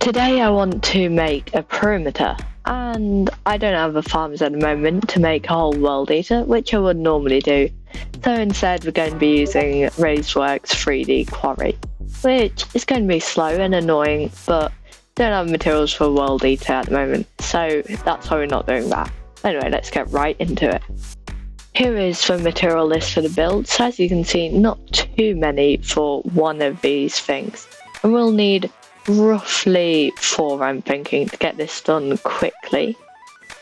Today I want to make a perimeter, and I don't have the farms at the moment to make a whole world eater, which I would normally do. So instead we're going to be using RaiseWorks 3D Quarry, which is going to be slow and annoying, but don't have materials for a world eater at the moment, so that's why we're not doing that. Anyway, let's get right into it. Here is the material list for the build, so as you can see, not too many for one of these things. And we'll need roughly 4, I'm thinking, to get this done quickly.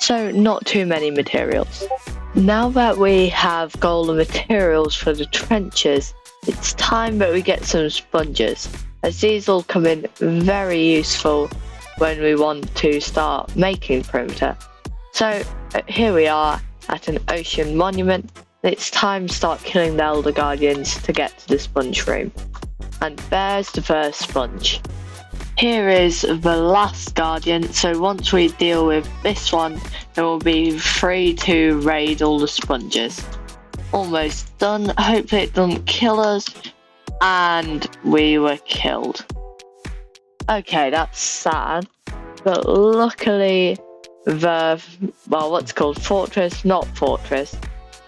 So not too many materials. Now that we have got all the materials for the trenches, it's time that we get some sponges, as these will come in very useful when we want to start making perimeter. So here we are at an ocean monument. It's time to start killing the Elder Guardians to get to the sponge room. And there's the first sponge. Here is the last guardian, so once we deal with this one, it will be free to raid all the sponges. Almost done. Hopefully it doesn't kill us. And we were killed. Okay, that's sad. But luckily what's called fortress, not fortress,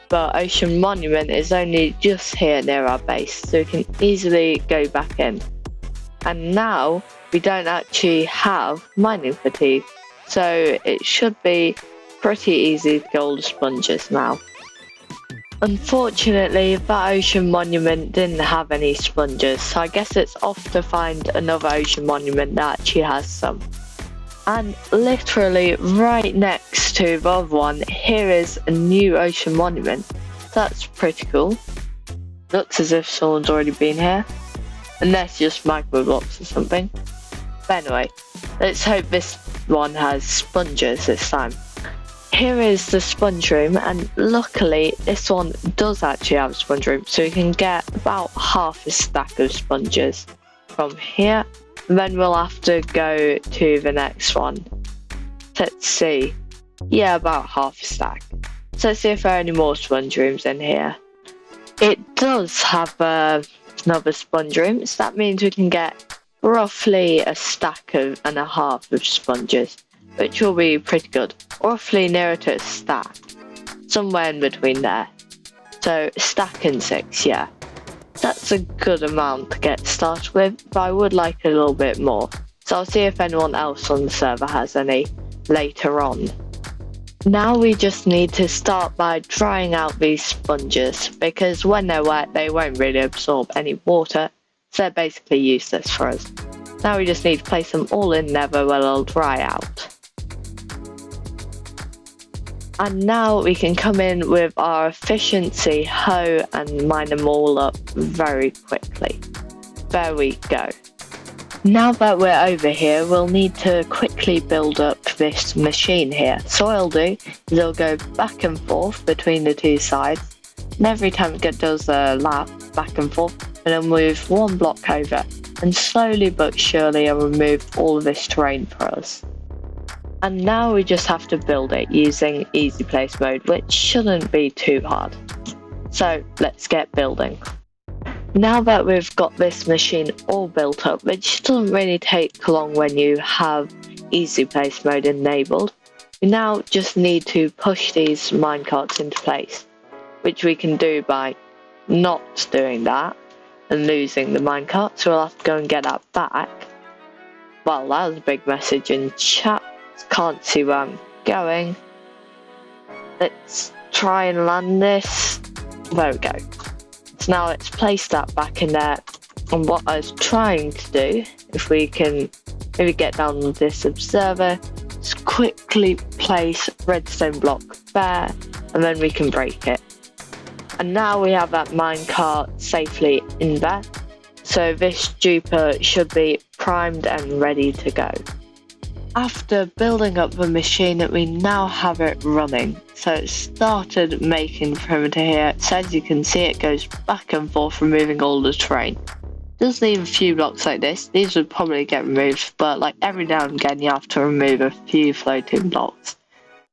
but ocean monument is only just here near our base, so we can easily go back in. And now we don't actually have mining fatigue, so it should be pretty easy to get all the sponges now. Unfortunately, that ocean monument didn't have any sponges, so I guess it's off to find another ocean monument that actually has some. And literally right next to the other one, here is a new ocean monument. That's pretty cool. Looks as if someone's already been here. Unless just magma blocks or something. But anyway, let's hope this one has sponges this time. Here is the sponge room, and luckily this one does actually have a sponge room, so we can get about half a stack of sponges from here. And then we'll have to go to the next one. Let's see. Yeah, about half a stack. So let's see if there are any more sponge rooms in here. It does have another sponge room, so that means we can get roughly a stack and a half of sponges, which will be pretty good. Roughly nearer to a stack. Somewhere in between there. So a stack and 6, yeah. That's a good amount to get started with, but I would like a little bit more. So I'll see if anyone else on the server has any later on. Now we just need to start by drying out these sponges, because when they're wet they won't really absorb any water, so they're basically useless for us. Now we just need to place them all in nether where they'll dry out. And now we can come in with our efficiency hoe and mine them all up very quickly. There we go. Now that we're over here, we'll need to quickly build up this machine here. So what I'll do is I'll go back and forth between the two sides, and every time it does a lap back and forth, and I'll move one block over, and slowly but surely I'll remove all of this terrain for us. And now we just have to build it using easy place mode, which shouldn't be too hard. So let's get building. Now that we've got this machine all built up, which doesn't really take long when you have easy place mode enabled, we now just need to push these minecarts into place, which we can do by not doing that and losing the minecart, so we'll have to go and get that back. Well, that was a big message in chat. Can't see where I'm going. Let's try and land this. There we go. So now let's place that back in there. And what I was trying to do, if we can maybe get down with this observer, is quickly place redstone block there, and then we can break it. And now we have that minecart safely in there. So this duper should be primed and ready to go. After building up the machine, we now have it running. So it started making perimeter here. So as you can see, it goes back and forth, removing all the terrain. It does leave a few blocks like this. These would probably get removed, but like every now and again you have to remove a few floating blocks.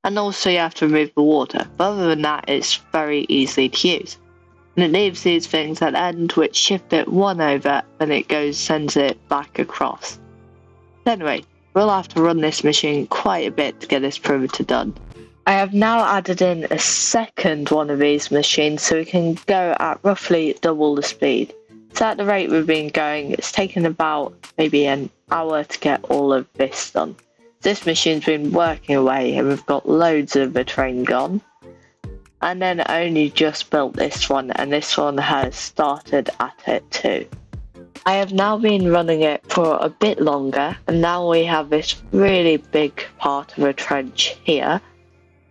And also you have to remove the water. But other than that, it's very easy to use. And it leaves these things at the end which shift it one over, and it sends it back across. Anyway, we'll have to run this machine quite a bit to get this perimeter done. I have now added in a second one of these machines so we can go at roughly double the speed. So at the rate we've been going, it's taken about maybe an hour to get all of this done. This machine's been working away and we've got loads of the train gone. And then I only just built this one, and this one has started at it too. I have now been running it for a bit longer, and now we have this really big part of a trench here.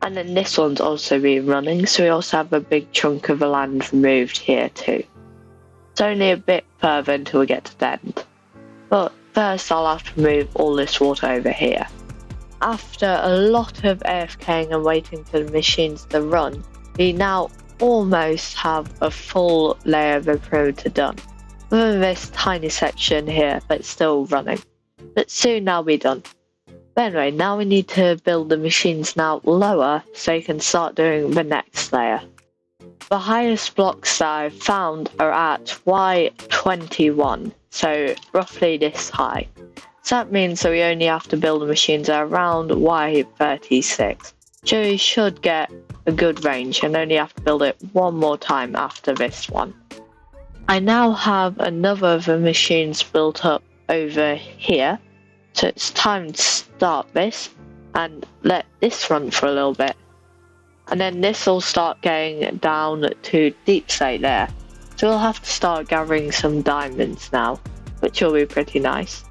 And then this one's also been running, so we also have a big chunk of the land removed here too. It's only a bit further until we get to the end. But first I'll have to move all this water over here. After a lot of AFKing and waiting for the machines to run, we now almost have a full layer of the perimeter done. With this tiny section here that's still running. But soon that'll be done. But anyway, now we need to build the machines now lower so you can start doing the next layer. The highest blocks that I've found are at Y21, so roughly this high. So that means that we only have to build the machines at around Y36. So we should get a good range and only have to build it one more time after this one. I now have another of the machines built up over here. So it's time to start this and let this run for a little bit. And then this will start getting down to deep state there. So we'll have to start gathering some diamonds now, which will be pretty nice.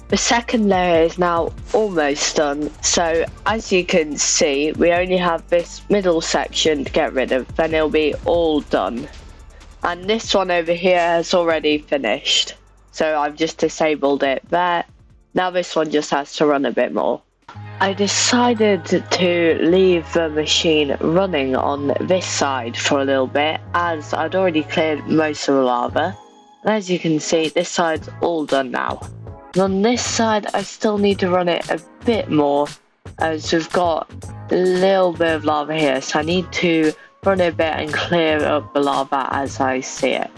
The second layer is now almost done. So as you can see, we only have this middle section to get rid of, then it'll be all done. And this one over here has already finished. So I've just disabled it there. Now this one just has to run a bit more. I decided to leave the machine running on this side for a little bit as I'd already cleared most of the lava. And as you can see, this side's all done now. And on this side, I still need to run it a bit more as we've got a little bit of lava here. So I need to run it a bit and clear up the lava as I see it.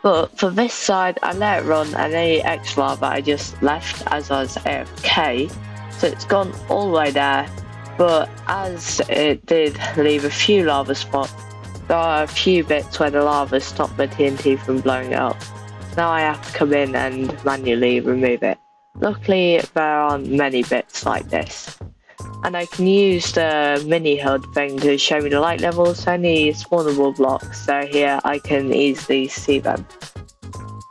But for this side, I let it run and any extra lava I just left as I was AFK. So it's gone all the way there, but as it did leave a few lava spots, there are a few bits where the lava stopped the TNT from blowing it up. Now I have to come in and manually remove it. Luckily there aren't many bits like this. And I can use the mini HUD thing to show me the light levels. Any spawnable blocks that are here, I can easily see them.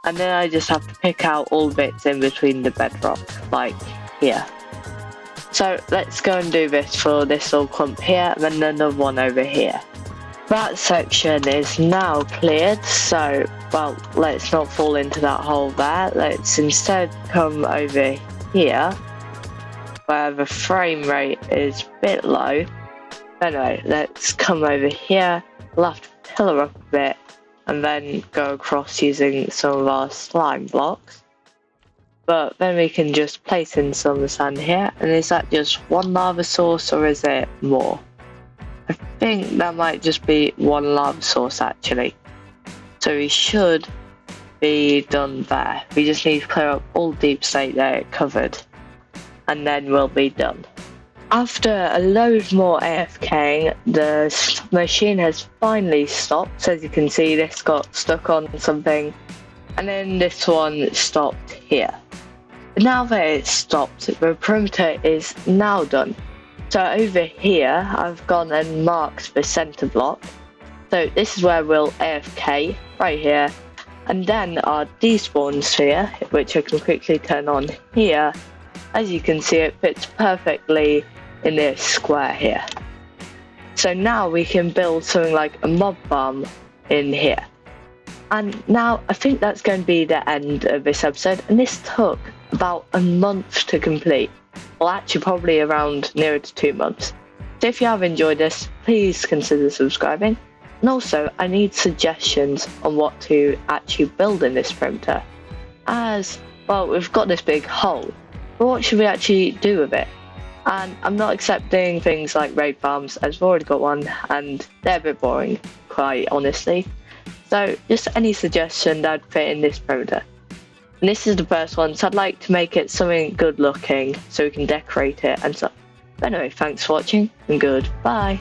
And then I just have to pick out all the bits in between the bedrock, like here. So let's go and do this for this little clump here, and then another one over here. That section is now cleared, so, well, let's not fall into that hole there. Let's instead come over here, where the frame rate is a bit low. Anyway, let's come over here, we'll have to pillar up a bit, and then go across using some of our slime blocks. But then we can just place in some sand here, and is that just one lava source or is it more? I think that might just be one lava source actually. So we should be done there. We just need to clear up all deep state there covered, and then we'll be done. After a load more AFKing, the machine has finally stopped. So as you can see, this got stuck on something, and then this one stopped here. Now that it's stopped, the perimeter is now done. So over here, I've gone and marked the center block. So this is where we'll AFK, right here. And then our despawn sphere, which I can quickly turn on here. As you can see, it fits perfectly in this square here. So now we can build something like a mob farm in here. And now I think that's going to be the end of this episode. And this took about a month to complete. Well, actually probably around nearer to 2 months. So if you have enjoyed this, please consider subscribing. And also, I need suggestions on what to actually build in this perimeter. As, well, we've got this big hole, but what should we actually do with it? And I'm not accepting things like raid farms, as we've already got one, and they're a bit boring, quite honestly. So just any suggestion that'd fit in this perimeter. And this is the first one, so I'd like to make it something good looking so we can decorate it and stuff. But anyway, thanks for watching and goodbye.